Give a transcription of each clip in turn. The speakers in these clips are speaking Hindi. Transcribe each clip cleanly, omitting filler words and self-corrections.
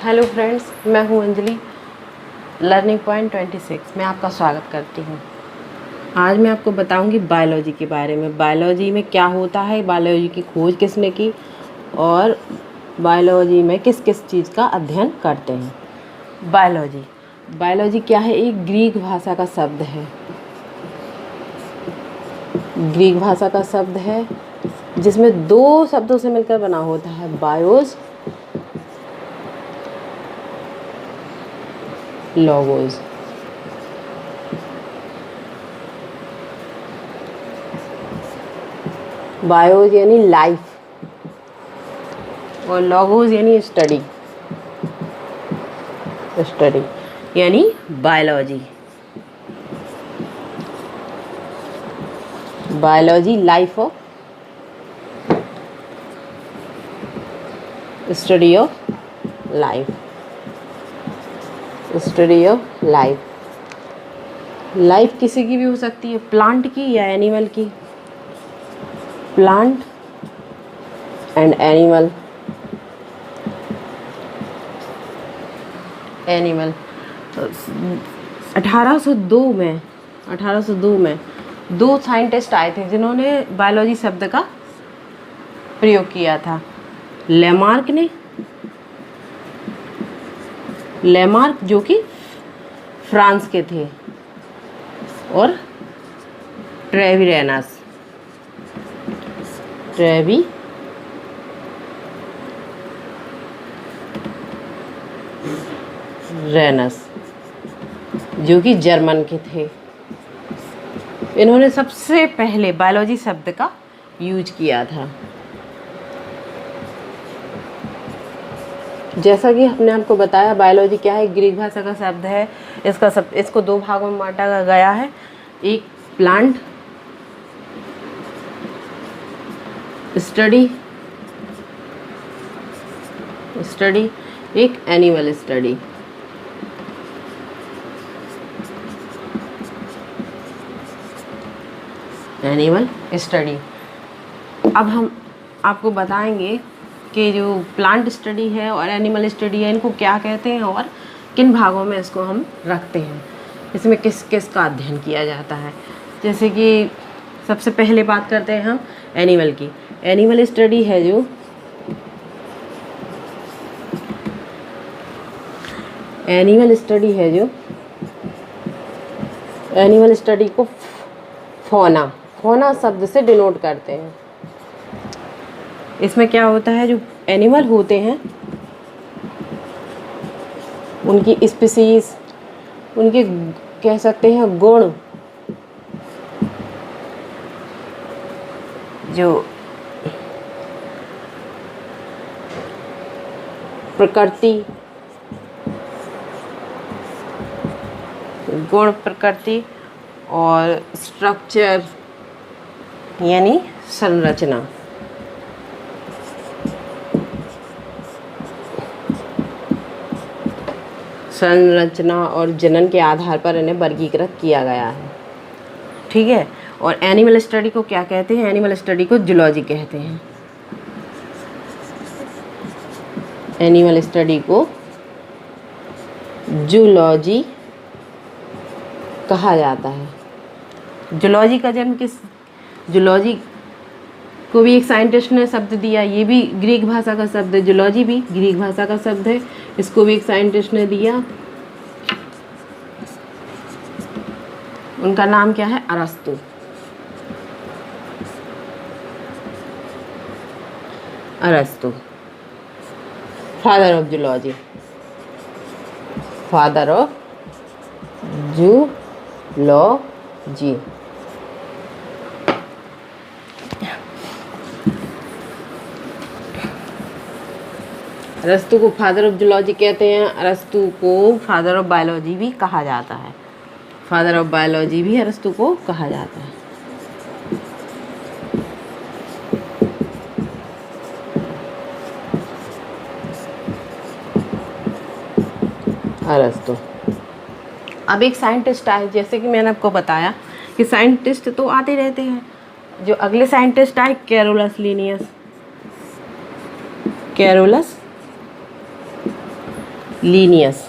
हेलो फ्रेंड्स, मैं हूं अंजलि। लर्निंग पॉइंट 26 में आपका स्वागत करती हूं। आज मैं आपको बताऊंगी बायोलॉजी के बारे में। बायोलॉजी में क्या होता है, बायोलॉजी की खोज किसने की और बायोलॉजी में किस किस चीज़ का अध्ययन करते हैं। बायोलॉजी क्या है? एक ग्रीक भाषा का शब्द है। ग्रीक भाषा का शब्द है जिसमें दो शब्दों से मिलकर बना होता है, बायोस, लोगोस। बायोस यानी लाइफ और लोगोस यानी स्टडी यानी biology. Biology life of study of life. Life किसी की भी हो सकती है, प्लांट की या एनिमल की। Plant and animal. 1802 में दो साइंटिस्ट आए थे जिन्होंने बायोलॉजी शब्द का प्रयोग किया था। लेमार्क जो कि फ्रांस के थे, और ट्रेविरेनस जो कि जर्मन के थे। इन्होंने सबसे पहले बायोलॉजी शब्द का यूज किया था। जैसा कि हमने आपको बताया, बायोलॉजी क्या है? ग्रीक भाषा का शब्द है। इसको दो भागों में बांटा गया है। एक प्लांट स्टडी, एक एनिमल स्टडी। अब हम आपको बताएंगे कि जो प्लांट स्टडी है और एनिमल स्टडी है, इनको क्या कहते हैं और किन भागों में इसको हम रखते हैं, इसमें किस किस का अध्ययन किया जाता है। जैसे कि सबसे पहले बात करते हैं हम एनिमल की। एनिमल स्टडी है जो एनिमल स्टडी को फौना शब्द से डिनोट करते हैं। इसमें क्या होता है, जो एनिमल होते हैं उनकी स्पीसीज, उनके कह सकते हैं गुण, जो प्रकृति और स्ट्रक्चर यानी संरचना। और जनन के आधार पर इन्हें वर्गीकृत किया गया है। ठीक है। और एनिमल स्टडी को क्या कहते हैं? एनिमल स्टडी को जूलॉजी कहते हैं। एनिमल स्टडी को जूलॉजी कहा जाता है। जूलॉजी का जन्म जूलॉजी को भी एक साइंटिस्ट ने शब्द दिया। ये भी ग्रीक भाषा का शब्द है। जूलॉजी भी ग्रीक भाषा का शब्द है। इसको भी एक साइंटिस्ट ने दिया। उनका नाम क्या है? अरस्तु। Father of zoology. अरस्तु को फादर ऑफ जूलॉजी कहते हैं। अरस्तु को फादर ऑफ बायोलॉजी भी कहा जाता है। अरस्तु को कहा जाता है। अरस्तु। अब एक साइंटिस्ट आए, जैसे कि मैंने आपको बताया कि साइंटिस्ट तो आते रहते हैं। जो अगले साइंटिस्ट आए, कैरोलस लीनियस।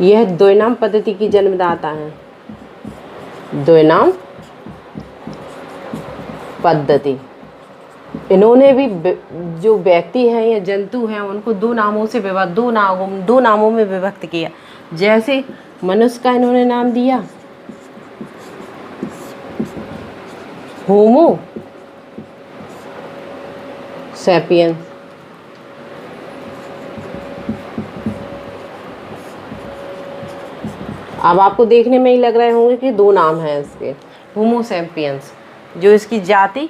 यह द्विनाम पद्धति की जन्मदाता है। द्विनाम पद्धति, इन्होंने भी जो व्यक्ति हैं या जंतु हैं उनको दो नामों में विभक्त किया। जैसे मनुष्य का इन्होंने नाम दिया होमो सैपियंस, अब आपको देखने में ही लग रहे होंगे कि दो नाम हैं इसके, होमो सैपियंस, जो इसकी जाति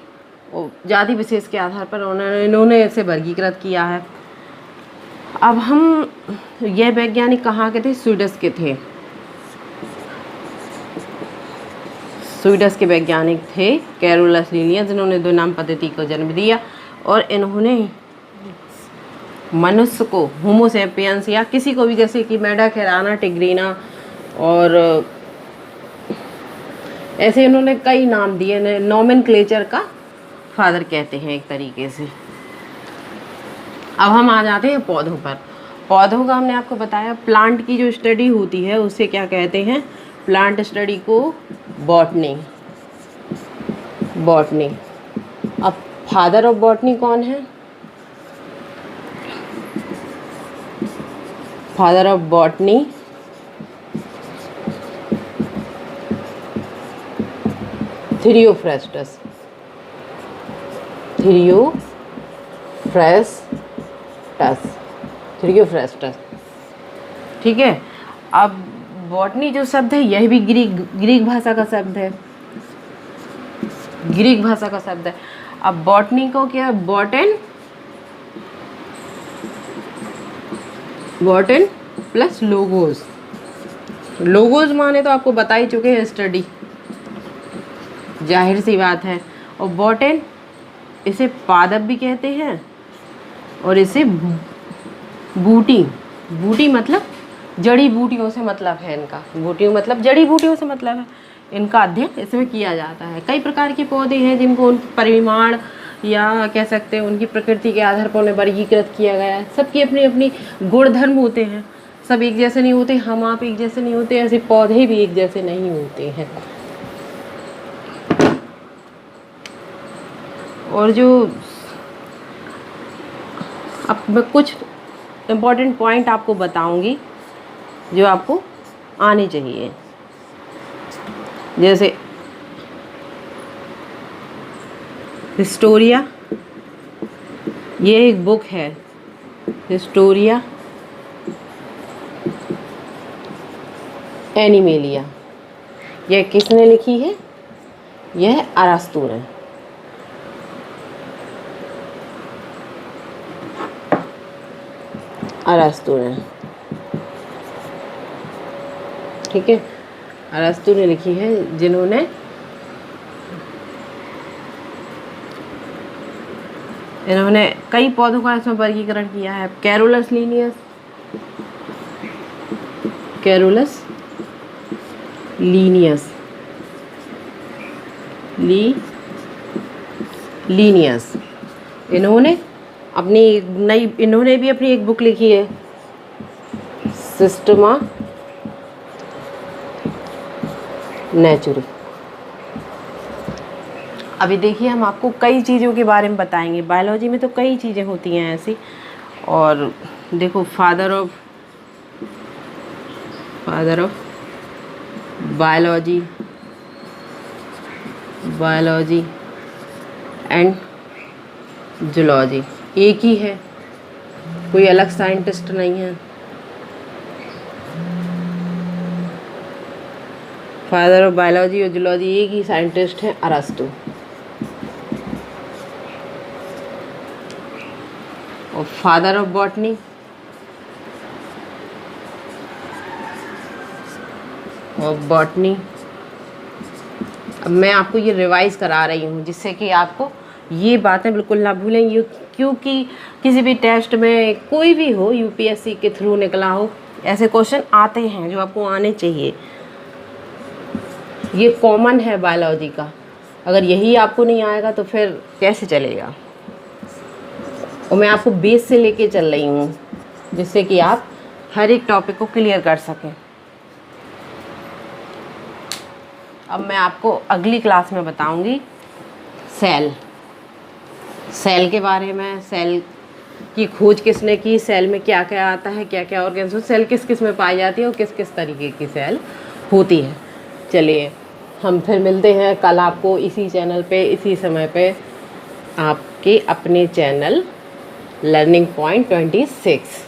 विशेष के आधार पर इन्होंने इसे वर्गीकृत किया है। अब हम, यह वैज्ञानिक कहाँ के थे? स्वीडन के थे। स्वीडन के वैज्ञानिक थे कैरोलस लीनियस, जिन्होंने द्विनाम पद्धति को जन्म दिया और इन्होंने मनुष्य को होमो सैपियंस या किसी को भी, जैसे कि मेढाकैराना टिग्रीना और ऐसे इन्होंने कई नाम दिए, नोमेनक्लेचर का फादर कहते हैं एक तरीके से। अब हम आ जाते हैं पौधों पर। पौधों का हमने आपको बताया, प्लांट की जो स्टडी होती है उसे क्या कहते हैं? प्लांट स्टडी को बॉटनी। अब फादर ऑफ बॉटनी कौन है? Father of botany Theophrastus. ठीक है। अब बॉटनी जो शब्द है यह भी ग्रीक भाषा का शब्द है। अब बॉटनी को क्या? बॉटन प्लस लोगोस। लोगोस माने तो आपको बता ही चुके हैं, स्टडी, जाहिर सी बात है। और बॉटन, इसे पादप भी कहते हैं और इसे बूटी मतलब जड़ी बूटियों से मतलब है इनका। बूटी मतलब जड़ी बूटियों से मतलब है। इनका अध्ययन इसमें किया जाता है। कई प्रकार के पौधे हैं जिनको उनके परिमाण या कह सकते हैं उनकी प्रकृति के आधार पर उन्हें वर्गीकृत किया गया है। सबकी अपनी अपनी गुणधर्म होते हैं, सब एक जैसे नहीं होते, हम आप एक जैसे नहीं होते, ऐसे पौधे भी एक जैसे नहीं होते हैं। और जो अब मैं कुछ इम्पोर्टेंट पॉइंट आपको बताऊंगी जो आपको आने चाहिए। जैसे हिस्टोरिया, ये एक बुक है, हिस्टोरिया एनिमेलिया। यह किसने लिखी है? यह अरस्तू ने। ठीक है, अरस्तू ने लिखी है, जिन्होंने कई पौधों का इसमें वर्गीकरण किया है। कैरोलस लीनियस इन्होंने भी अपनी एक बुक लिखी है, सिस्टमा नेचुरी। अभी देखिए, हम आपको कई चीज़ों के बारे में बताएंगे। बायोलॉजी में तो कई चीज़ें होती हैं ऐसी। और देखो, father of biology and zoology एक ही है, कोई अलग साइंटिस्ट नहीं है। फादर ऑफ बायोलॉजी और जूलॉजी एक ही साइंटिस्ट हैं, अरस्तू। और फादर ऑफ बॉटनी अब मैं आपको ये रिवाइज करा रही हूँ जिससे कि आपको ये बातें बिल्कुल ना भूलें, क्योंकि किसी भी टेस्ट में कोई भी हो, यूपीएससी के थ्रू निकला हो, ऐसे क्वेश्चन आते हैं जो आपको आने चाहिए। ये कॉमन है बायोलॉजी का। अगर यही आपको नहीं आएगा तो फिर कैसे चलेगा। और मैं आपको बेस से लेके चल रही हूँ जिससे कि आप हर एक टॉपिक को क्लियर कर सकें। अब मैं आपको अगली क्लास में बताऊंगी सेल के बारे में। सेल की खोज किसने की, सेल में क्या क्या आता है, क्या क्या ऑर्गेन्स, सेल किस किस में पाई जाती है और किस किस तरीके की सेल होती है। चलिए हम फिर मिलते हैं कल आपको इसी चैनल पे इसी समय पे, आपके अपने चैनल लर्निंग पॉइंट 26।